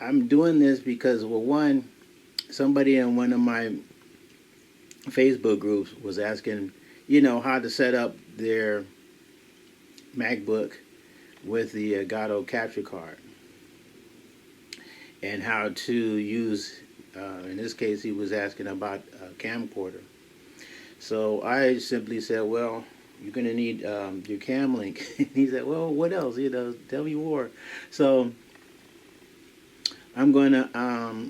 I'm doing this because, well, one, somebody in one of my Facebook groups was asking, how to set up their MacBook with the Elgato capture card and how to use, in this case, he was asking about a camcorder. So I simply said, well, you're going to need your cam link. He said, well, what else? Tell me more. So I'm going to,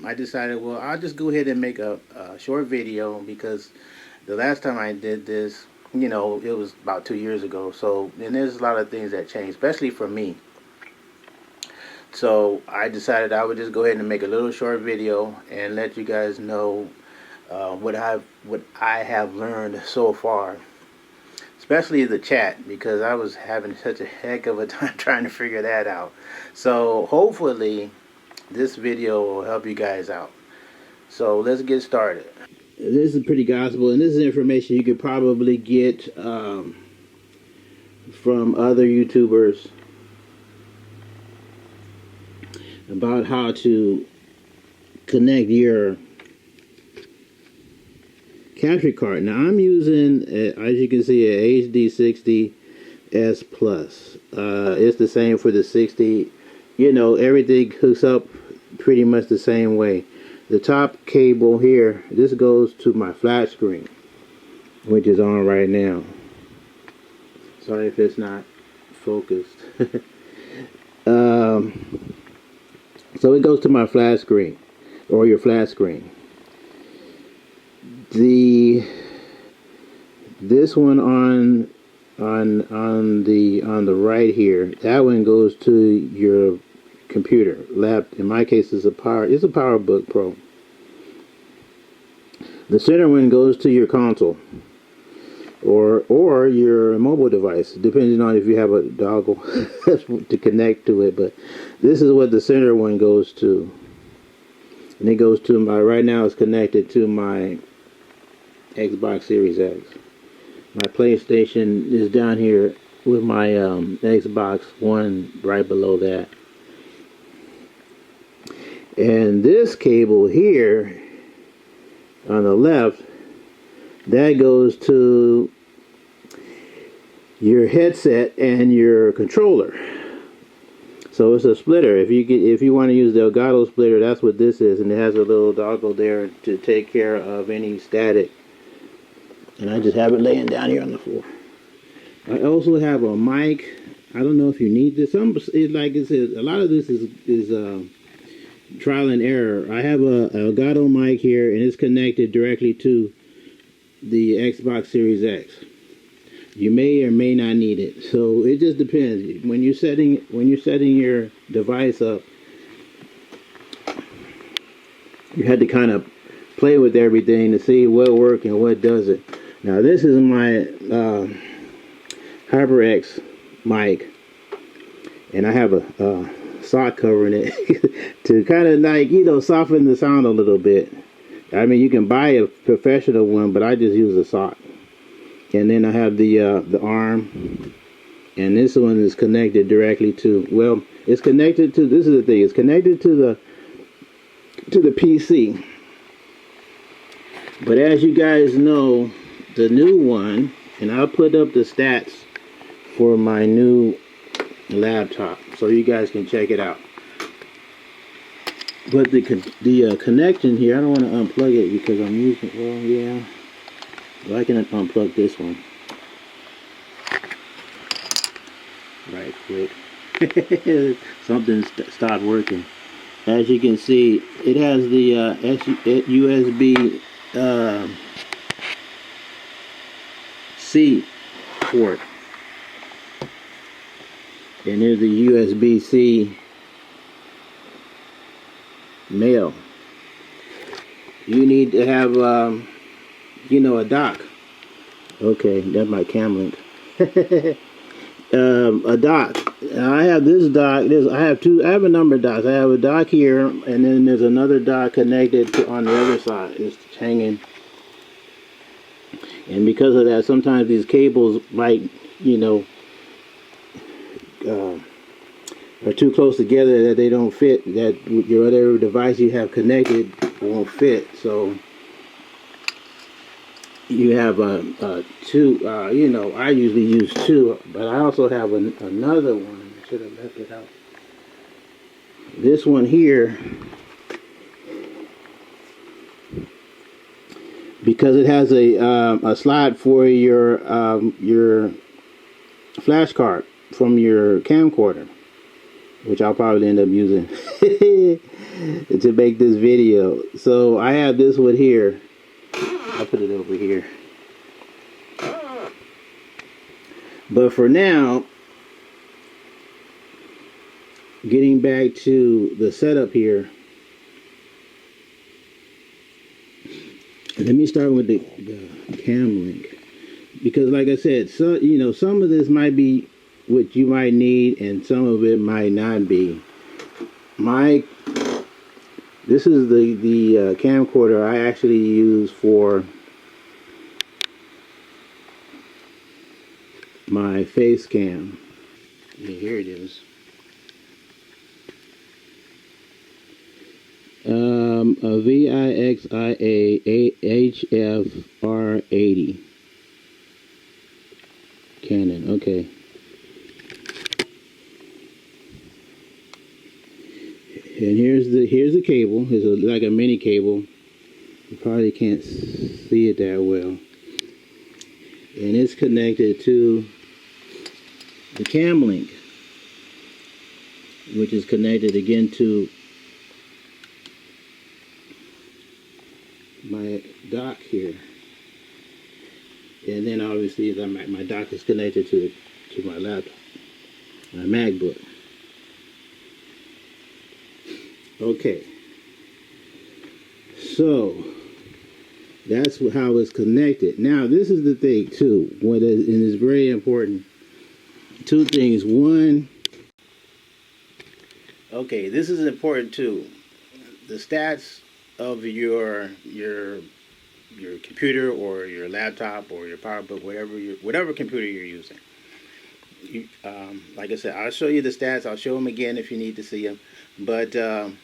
I decided, well, I'll just go ahead and make a short video because the last time I did this, it was about 2 years ago. So, and there's a lot of things that changed, especially for me. So I decided I would just go ahead and make a little short video and let you guys know what I have learned so far, especially the chat, because I was having such a heck of a time trying to figure that out. So hopefully this video will help you guys out. So let's get started. This is pretty gospel, and this is information you could probably get from other YouTubers about how to connect your capture card. Now I'm using, as you can see, a HD60S Plus. It's the same for the 60. Everything hooks up pretty much the same way. The top cable here, this goes to my flat screen, which is on right now. Sorry if it's not focused. So it goes to my flat screen, or your flat screen. This one on the right here, that one goes to your computer lap. In my case, it's a PowerBook Pro. The center one goes to your console or your mobile device, depending on if you have a dongle to connect to it. But this is what the center one goes to, and it goes to my, right now it's connected to my Xbox Series X. My PlayStation is down here with my Xbox One right below that. And this cable here on the left, that goes to your headset and your controller. So it's a splitter. If you want to use the Elgato splitter, that's what this is, and it has a little dongle there to take care of any static. And I just have it laying down here on the floor. I also have a mic. I don't know if you need this. Like I said, a lot of this is trial and error. I have a Elgato mic here, and it's connected directly to the Xbox Series X. You may or may not need it, so it just depends. When you're setting your device up, you had to kind of play with everything to see what works and what doesn't. Now this is my HyperX mic, and I have a sock covering it to kind of like, soften the sound a little bit. I mean, you can buy a professional one, but I just use a sock. And then I have the arm, and this one is connected directly to, well, it's connected to, this is the thing, it's connected to the PC. But as you guys know, the new one, and I'll put up the stats for my new laptop so you guys can check it out. But the connection here, I don't want to unplug it because I'm using, well, yeah. Well, I can unplug this one. Right quick. Something stopped working. As you can see, it has the USB C port. And here's the USB-C male. You need to have a dock. Okay, that's my cam link. A dock. I have this dock. I have a number of docks. I have a dock here, and then there's another dock connected on the other side. It's hanging. And because of that, sometimes these cables might, are too close together that they don't fit, that your other device you have connected won't fit. So you have two, you know, I usually use two, but I also have another one. I should have left it out. This one here, because it has a slot for your flash card from your camcorder, which I'll probably end up using to make this video. So I have this one here. I'll put it over here. But for now, getting back to the setup here, let me start with the cam link, because like I said, so you know, some of this might be what you might need and some of it might not be. This is the camcorder I actually use for my face cam. Yeah, here it is. A VIXIA HF R80 Canon. Okay. And here's the cable. It's like a mini cable. You probably can't see it that well. And it's connected to the cam link, which is connected again to my dock here. And then obviously my dock is connected to my laptop, my MacBook. Okay, so that's how it's connected. Now this is the thing too, and it's very important. Two things. One, okay, this is important too. The stats of your computer or your laptop or your PowerBook, whatever computer you're using. Like I said, I'll show you the stats. I'll show them again if you need to see them. But the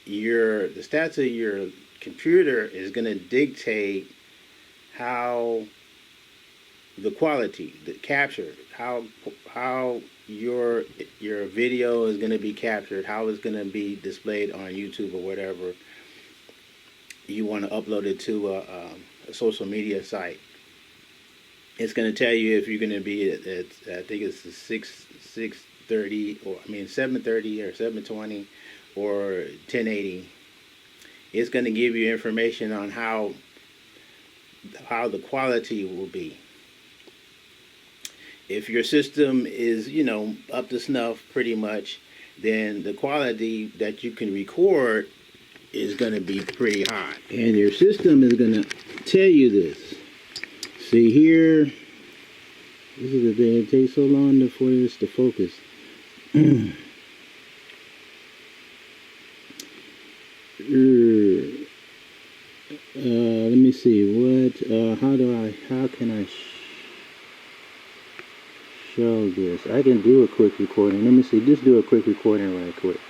stats of your computer is going to dictate how the quality, the capture, how your video is going to be captured, how it's going to be displayed on YouTube or whatever you want to upload it to a social media site. It's going to tell you if you're going to be at I think it's the 630 or 730 or 720 or 1080. It's going to give you information on how the quality will be. If your system is, you know, up to snuff pretty much, then the quality that you can record is going to be pretty high. And your system is going to tell you this. See here, this is the thing, it takes so long for this to focus. Let me see, how can I show this? I can do a quick recording. Let me see, just do a quick recording right quick.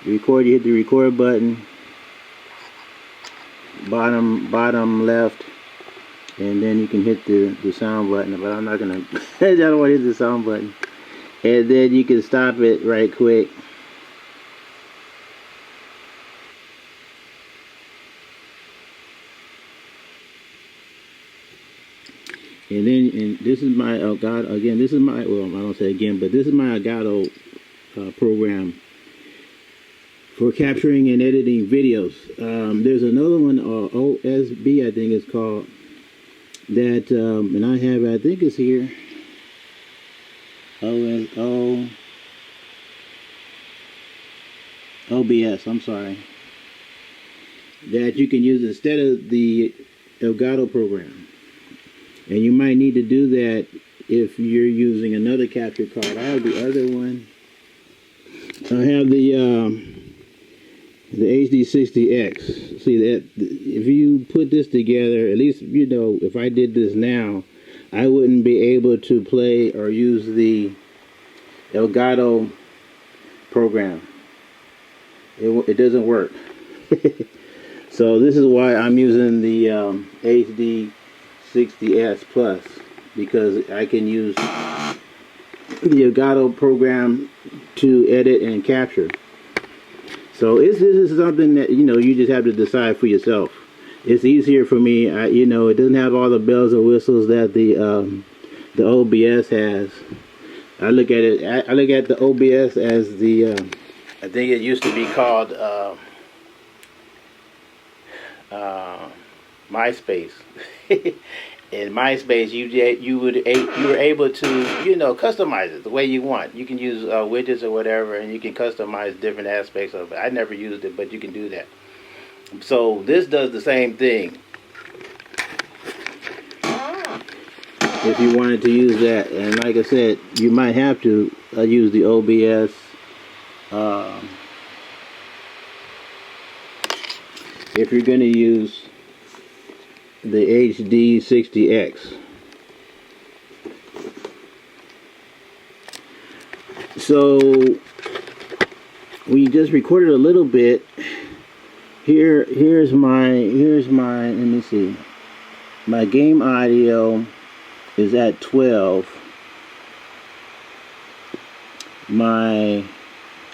You hit the record button, bottom left, and then you can hit the sound button, but I'm not gonna I don't want to hit the sound button. And then you can stop it right quick. And this is my Elgato, again, this is my, well, I don't say again, but this is my Elgato program for capturing and editing videos. There's another one, OSB I think it's called, that, and I have, I think it's here, OBS, I'm sorry, that you can use instead of the Elgato program. And you might need to do that if you're using another capture card. I have the other one. I have the HD60S. See that if you put this together, at least you know if I did this now, I wouldn't be able to play or use the Elgato program. It doesn't work. So this is why I'm using the HD60S Plus, because I can use the Elgato program to edit and capture. So this is something that, you know, you just have to decide for yourself. It's easier for me. You know, it doesn't have all the bells and whistles that the OBS has. I look at it. I look at the OBS as the. I think it used to be called MySpace. In MySpace, you were able to, you know, customize it the way you want. You can use widgets or whatever, and you can customize different aspects of it. I never used it, but you can do that. So this does the same thing. If you wanted to use that, and like I said, you might have to use the OBS. If you're going to use the HD60X. So we just recorded a little bit. Here's my let me see. My game audio is at 12. My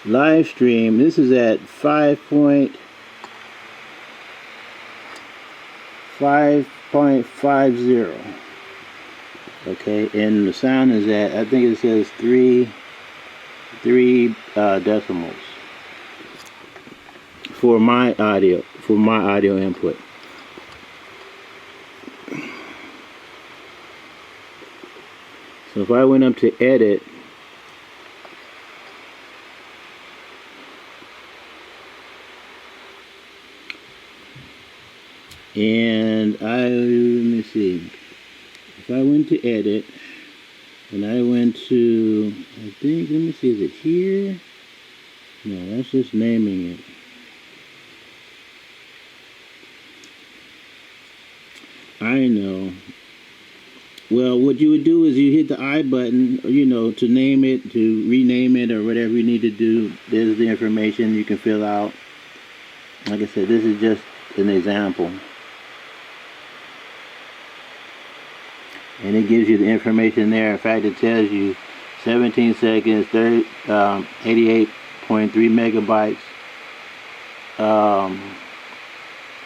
live stream, this is at 5.50. Okay, and the sound is at, I think it says three decimals for my audio input. So if I went up to edit, and let me see, if I went to edit and I went to, I think, let me see, is it here? No, that's just naming it. I know. Well, what you would do is you hit the I button, you know, to name it, to rename it, or whatever you need to do. There's the information you can fill out. Like I said, this is just an example. And it gives you the information there. In fact, it tells you 17 seconds, 88.3 megabytes.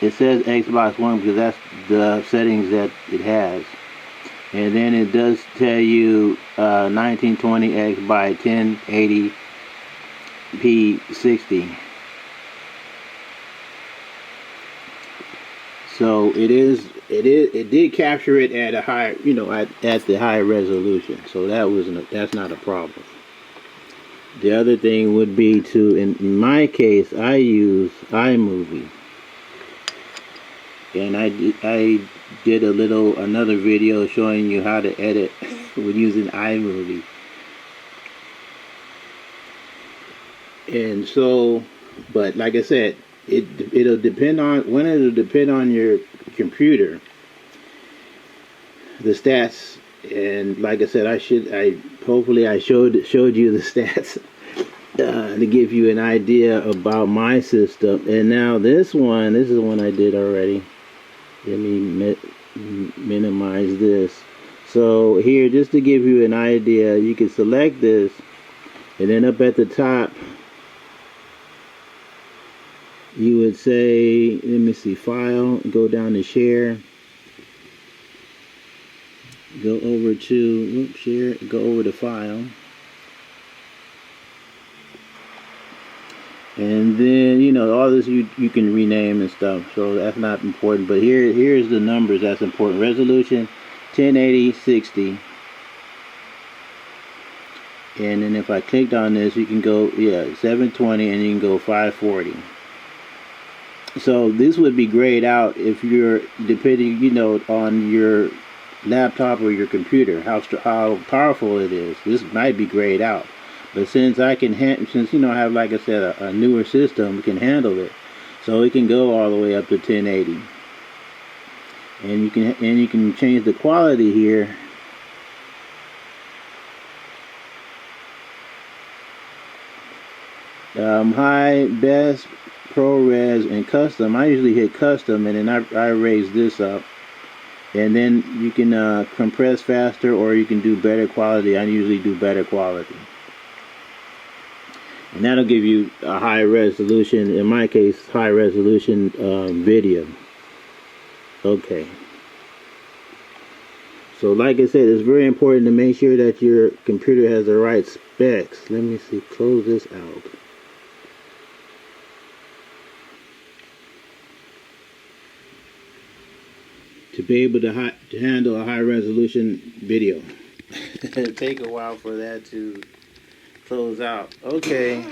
It says Xbox One because that's the settings that it has. And then it does tell you 1920x by 1080p 60. So it did capture it at a high, you know, at the high resolution. So that's not a problem. The other thing would be to, in my case, I use iMovie. And I did another video showing you how to edit with using iMovie. And so, but like I said, it'll depend on your computer, the stats. And like I said, hopefully I showed you the stats to give you an idea about my system. And now this is one I did already. Let me minimize this. So here, just to give you an idea, you can select this, and then up at the top you would say, let me see, file, go down to share, go over to share, go over to file, and then, you know, all this you can rename and stuff, so that's not important. But here's the numbers that's important. Resolution 1080 60, and then if I clicked on this, you can go 720, and you can go 540. So this would be grayed out if you're, depending, you know, on your laptop or your computer, how powerful it is. This might be grayed out. But since I can, since, you know, I have, like I said, a newer system, we can handle it. So it can go all the way up to 1080. And you can change the quality here. High, best, ProRes, and custom. I usually hit custom, and then I raise this up, and then you can compress faster, or you can do better quality. I usually do better quality, and that'll give you a high resolution. In my case, high resolution video. Okay. So like I said, it's very important to make sure that your computer has the right specs. Let me see, close this out. To be able to handle a high resolution video. It'll take a while for that to close out. Okay.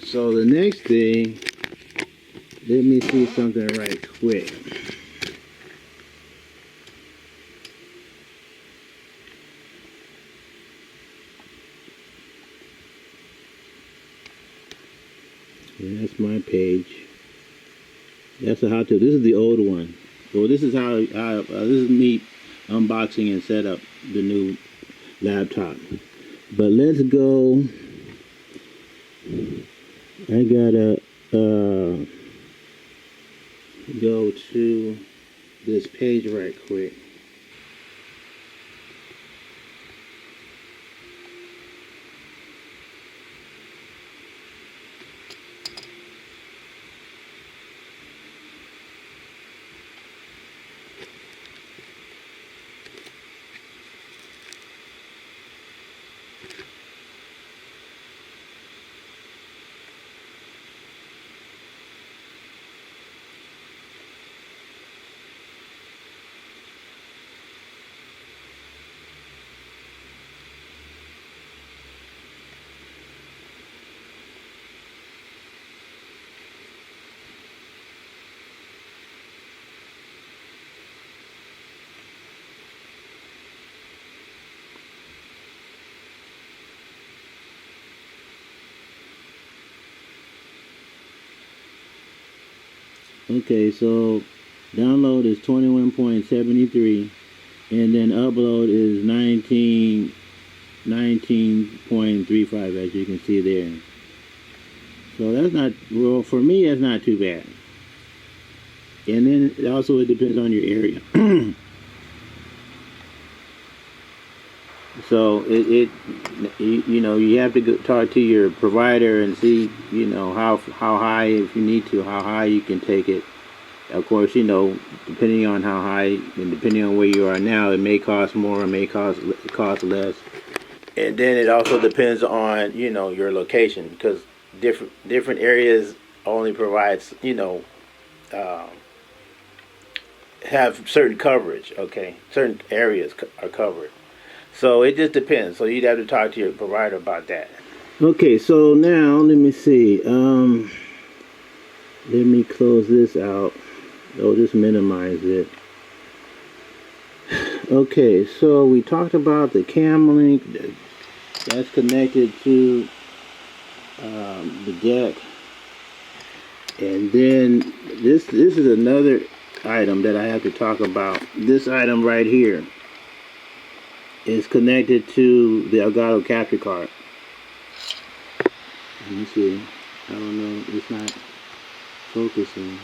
So the next thing, let me see something right quick. And that's my page. That's a how-to. This is the old one. So this is how this is me unboxing and set up the new laptop. But let's go. I gotta go to this page right quick. Okay, so download is 21.73, and then upload is 19.35, as you can see there. So that's not, well, for me that's not too bad. And then also it depends on your area. So you know, you have to talk to your provider and see, you know, how high, if you need to, how high you can take it. Of course, you know, depending on how high and depending on where you are now, it may cost more, it may cost less. And then it also depends on, you know, your location, because different areas only provides, you know, have certain coverage. Okay, certain areas are covered. So it just depends. So you'd have to talk to your provider about that. Okay, so now let me see. Let me close this out. Oh, just minimize it. Okay, so we talked about the cam link that's connected to the deck, and then this is another item that I have to talk about. This item right here is connected to the Elgato capture card. Let me see. I don't know. It's not focusing.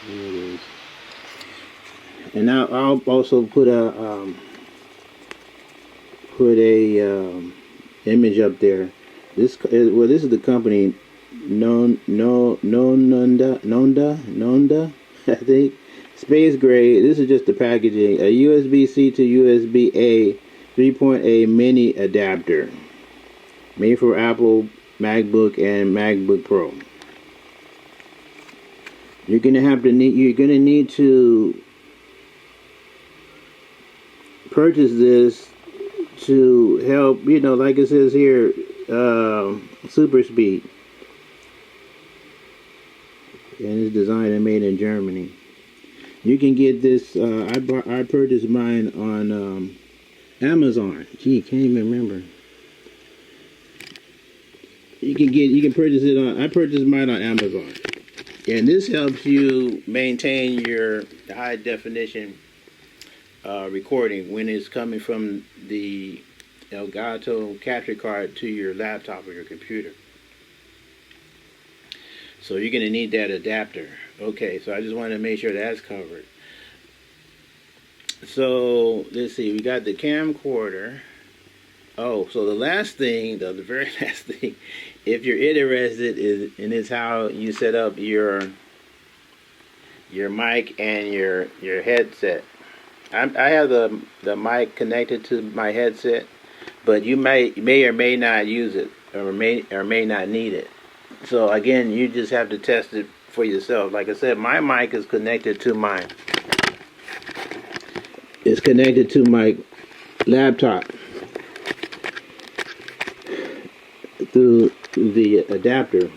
There it is. And now I'll also put a image up there. This is the company Nonda, I think. Space gray. This is just the packaging. A USB-C to USB-A 3.8 mini adapter, made for Apple MacBook and MacBook Pro. You're gonna need to purchase this to help, you know, like it says here, super speed. And it's designed and made in Germany. You can get this. I purchased mine on Amazon. Gee, can't even remember. You can purchase it on. I purchased mine on Amazon, and this helps you maintain your high definition recording when it's coming from the Elgato capture card to your laptop or your computer. So you're going to need that adapter. Okay, so I just wanted to make sure that's covered. So let's see, we got the camcorder. Oh, so the last thing, the very last thing, if you're interested, is how you set up your mic and your headset. I have the mic connected to my headset, but you may or may not use it, or may not need it. So again, you just have to test it for yourself. Like I said, my mic is connected to my laptop through the adapter.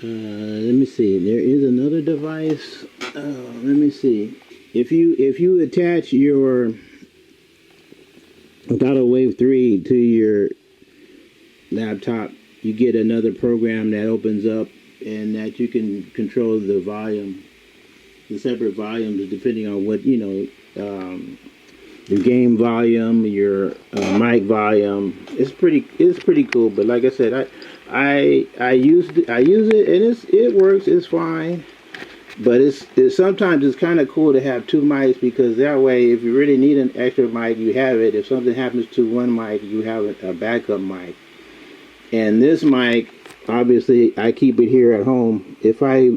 Let me see. There is another device. Let me see. If you attach your Elgato Wave 3 to your laptop, you get another program that opens up, and that you can control the volume, the separate volumes depending on what your game volume, your mic volume. It's pretty cool. But like I said, I use it and it works. It's fine. But it's sometimes it's kind of cool to have two mics, because that way, if you really need an extra mic, you have it. If something happens to one mic, you have a backup mic. And this mic, obviously, I keep it here at home. If I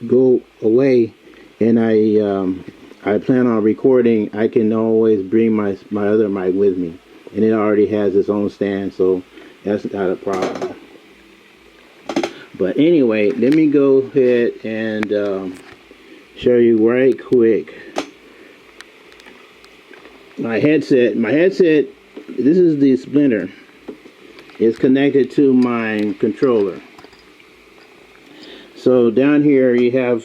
go away and I plan on recording, I can always bring my other mic with me, and it already has its own stand, so that's not a problem. But anyway, let me go ahead and show you right quick my headset. This is the splinter. It's connected to my controller. So down here you have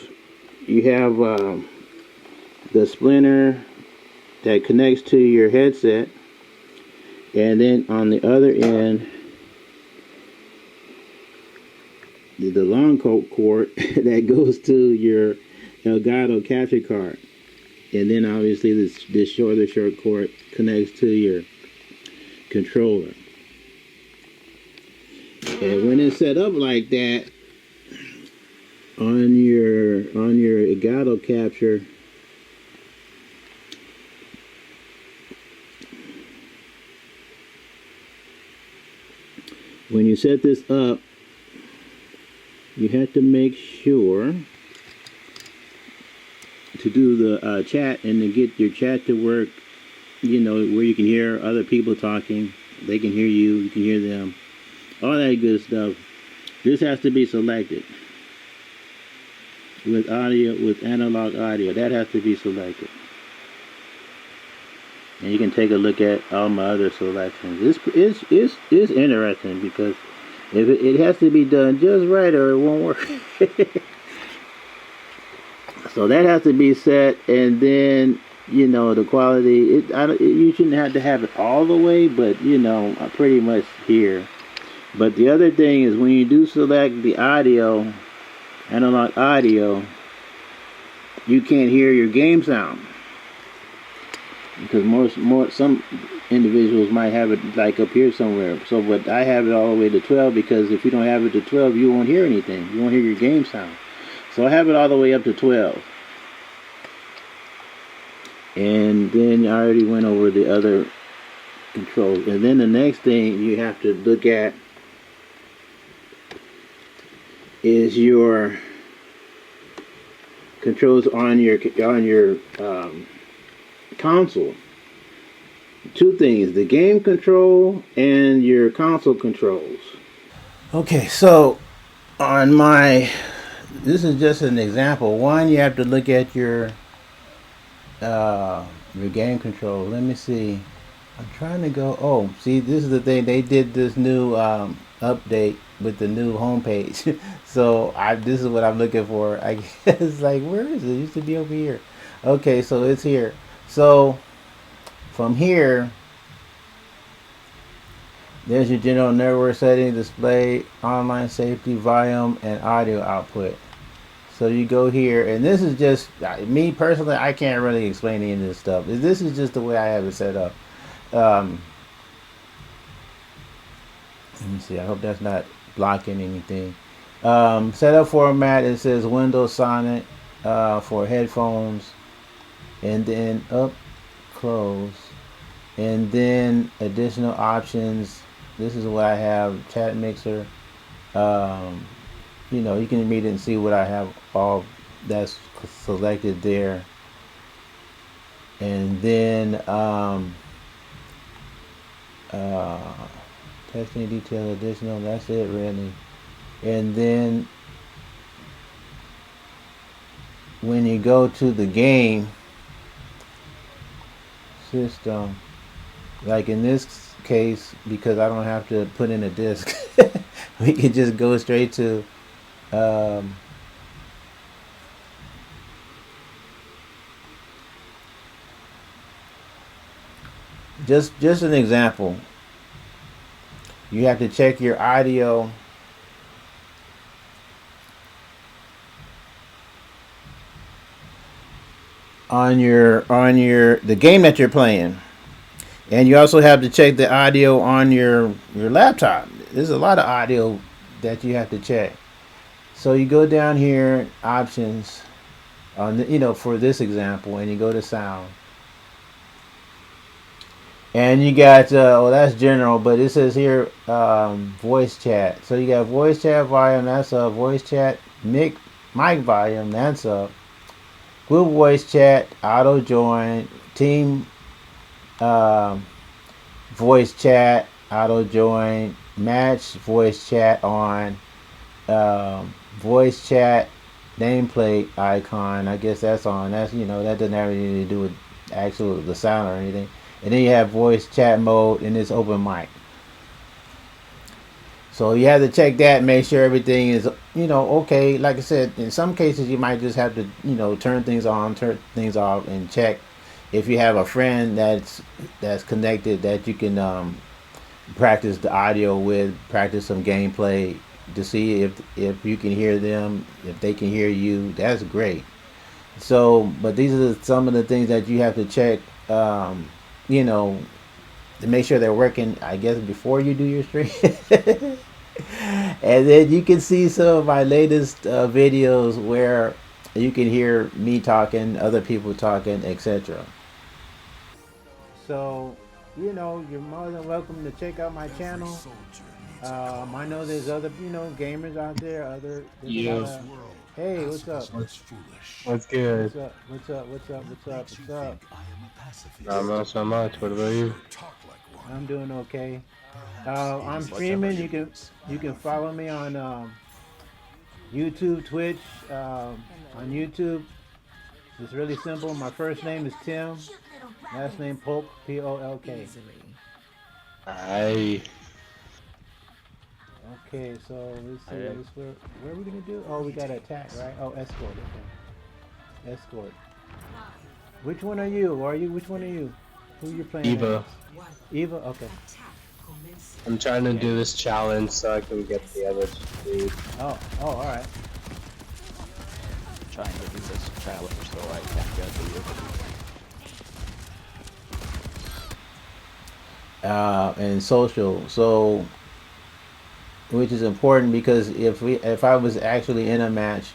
the splinter that connects to your headset, and then on the other end, the long cord that goes to your Elgato capture card, and then obviously this short cord connects to your controller. And when it's set up like that on your Elgato capture, when you set this up, you have to make sure to do the chat, and to get your chat to work, where you can hear other people talking. They can hear you, you can hear them, all that good stuff. This has to be selected with audio, with analog audio. That has to be selected. And you can take a look at all my other selections. It's interesting, because if it has to be done just right, or it won't work. So that has to be set, and then the quality. You shouldn't have to have it all the way, but pretty much here. But the other thing is, when you do select the audio, analog audio, you can't hear your game sound, because some individuals might have it like up here somewhere. So, but I have it all the way to 12, because if you don't have it to 12, you won't hear anything. You won't hear your game sound. So I have it all the way up to 12. And then I already went over the other controls. And then the next thing you have to look at is your controls on your console. Two things: the game control and your console controls. Okay, so on this is just an example. One, you have to look at your game control. Let me see. I'm trying to go. Oh, see, this is the thing. They did this new update with the new homepage. So this is what I'm looking for. I guess, like, where is it? It used to be over here. Okay, so it's here. So from here, There's your general network setting, display, online safety, volume, and audio output. So you go here, and this is just me personally. I can't really explain any of this stuff. This is just the way I have it set up. Let me see. I hope that's not blocking anything. Setup format. It says Windows Sonic for headphones, and then up, close, and then additional options. This is what I have. Chat mixer. You know, you can read it and see what I have all that's selected there. And then testing detail additional, that's it really. And then when you go to the game system, like in this case, because I don't have to put in a disk, we can just go straight to just an example. You have to check your audio on the game that you're playing, and you also have to check the audio on your laptop. There's a lot of audio that you have to check. So you go down here, options, on the, you know, for this example, and you go to sound, and you got well, that's general, but it says here voice chat. So you got voice chat volume, that's up. Voice chat mic volume, that's up. Group voice chat, auto join, team voice chat, auto join, match voice chat on, voice chat nameplate icon. I guess that's on. That's, you know, that doesn't have anything to do with actual the sound or anything. And then you have voice chat mode, and it's open mic. So you have to check that, make sure everything is, you know, okay. Like I said, in some cases you might just have to, you know, turn things on, turn things off, and check if you have a friend that's connected that you can practice the audio with, practice some gameplay to see if you can hear them, if they can hear you. That's great. So, but these are some of the things that you have to check, you know, to make sure they're working, I guess, before you do your stream. And then you can see some of my latest videos where you can hear me talking, other people talking, etc. So, you know, you're more than welcome to check out my channel. I know there's other, you know, gamers out there. Yeah. Hey, what's up? What's good? What's up? What's up? What's up? What's up? What's up? Not much, not much. What about you? I'm doing okay. I'm streaming. You can follow me on YouTube, Twitch. On YouTube, it's really simple. My first name is Tim. Last name Polk, Polk. I Okay, so let's see. Where are we gonna do? Oh, we got to attack, right? Oh, escort. Okay, escort. Which one are you? Which one are you? Who you playing Eva. as? Eva. Okay. I'm trying to do this challenge so I can get the other three. Oh. All right. Trying to do this challenge so I can get the And social. So, which is important because if I was actually in a match,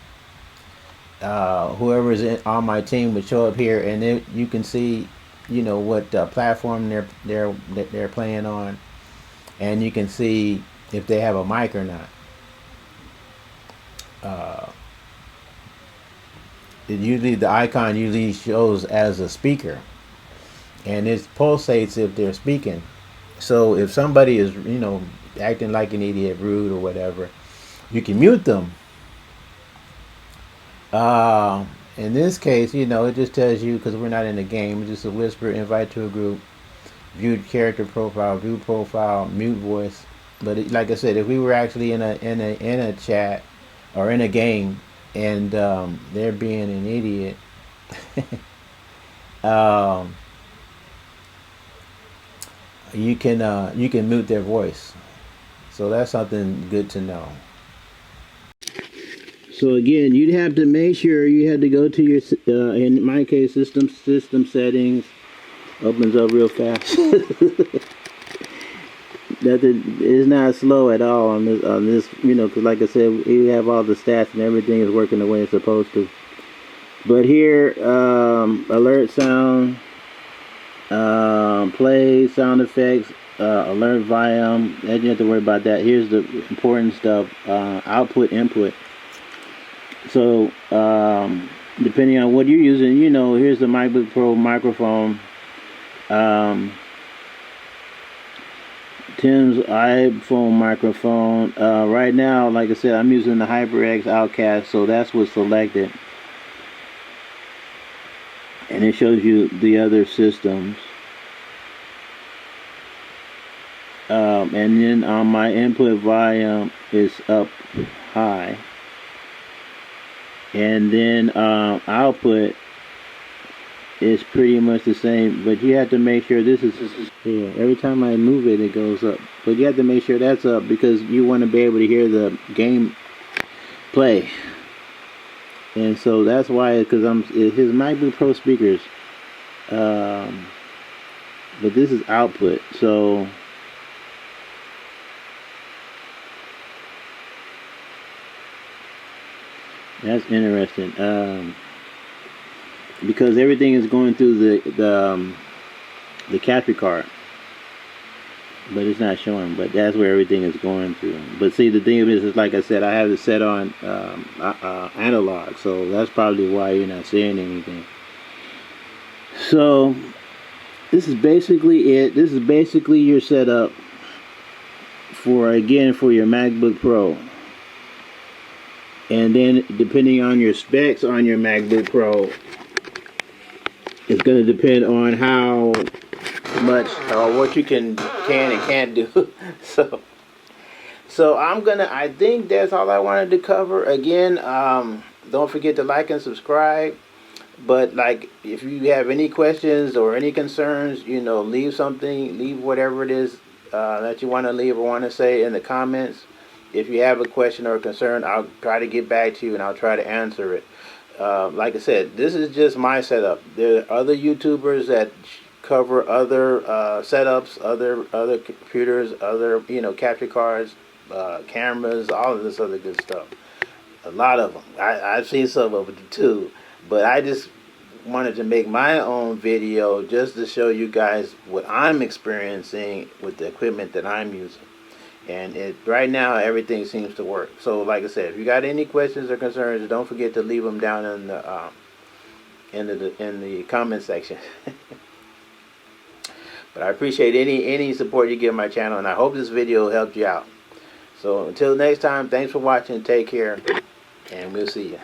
whoever's on my team would show up here, and you can see, you know, what platform they're playing on, and you can see if they have a mic or not. The icon usually shows as a speaker, and it pulsates if they're speaking. So if somebody is, you know, acting like an idiot, rude or whatever, you can mute them. In this case, you know, it just tells you, because we're not in the game, it's just a whisper, invite to a group, view character profile, view profile, mute voice. But like I said, if we were actually in a chat or in a game, and they're being an idiot, you can mute their voice. So that's something good to know. So again, you'd have to make sure you had to go to your, in my case, system settings. Opens up real fast. That is not slow at all on this, you know, because like I said, we have all the stats and everything is working the way it's supposed to. But here, alert sound, play sound effects, alert volume. You don't have to worry about that. Here's the important stuff: output, input. So depending on what you're using, you know, here's the MacBook Pro microphone. Tim's iPhone microphone. Right now, like I said, I'm using the HyperX Quadcast, so that's what's selected. And it shows you the other systems. And then on my input volume is up high. And then output is pretty much the same, but you have to make sure this is, yeah, every time I move it, it goes up. But you have to make sure that's up because you want to be able to hear the game play. And so that's why, because his MacBook Pro speakers, but this is output, so that's interesting. Because everything is going through the capture card, but it's not showing. But that's where everything is going through. But see, the thing is like I said, I have it set on analog, so that's probably why you're not seeing anything. So this is basically it. This is basically your setup for your MacBook Pro. And then depending on your specs on your MacBook Pro, it's going to depend on how much or what you can and can't do. So I think that's all I wanted to cover. Again, don't forget to like and subscribe. But like, if you have any questions or any concerns, you know, leave whatever it is that you want to leave or want to say in the comments. If you have a question or a concern, I'll try to get back to you and I'll try to answer it. Like I said, this is just my setup. There are other YouTubers that cover other setups, other computers, other, you know, capture cards, cameras, all of this other good stuff. A lot of them. I've seen some of it too, but I just wanted to make my own video just to show you guys what I'm experiencing with the equipment that I'm using. And right now everything seems to work. So like I said, if you got any questions or concerns, don't forget to leave them down in the comment section. But I appreciate any support you give my channel, and I hope this video helped you out. So until next time, thanks for watching, take care, and we'll see you.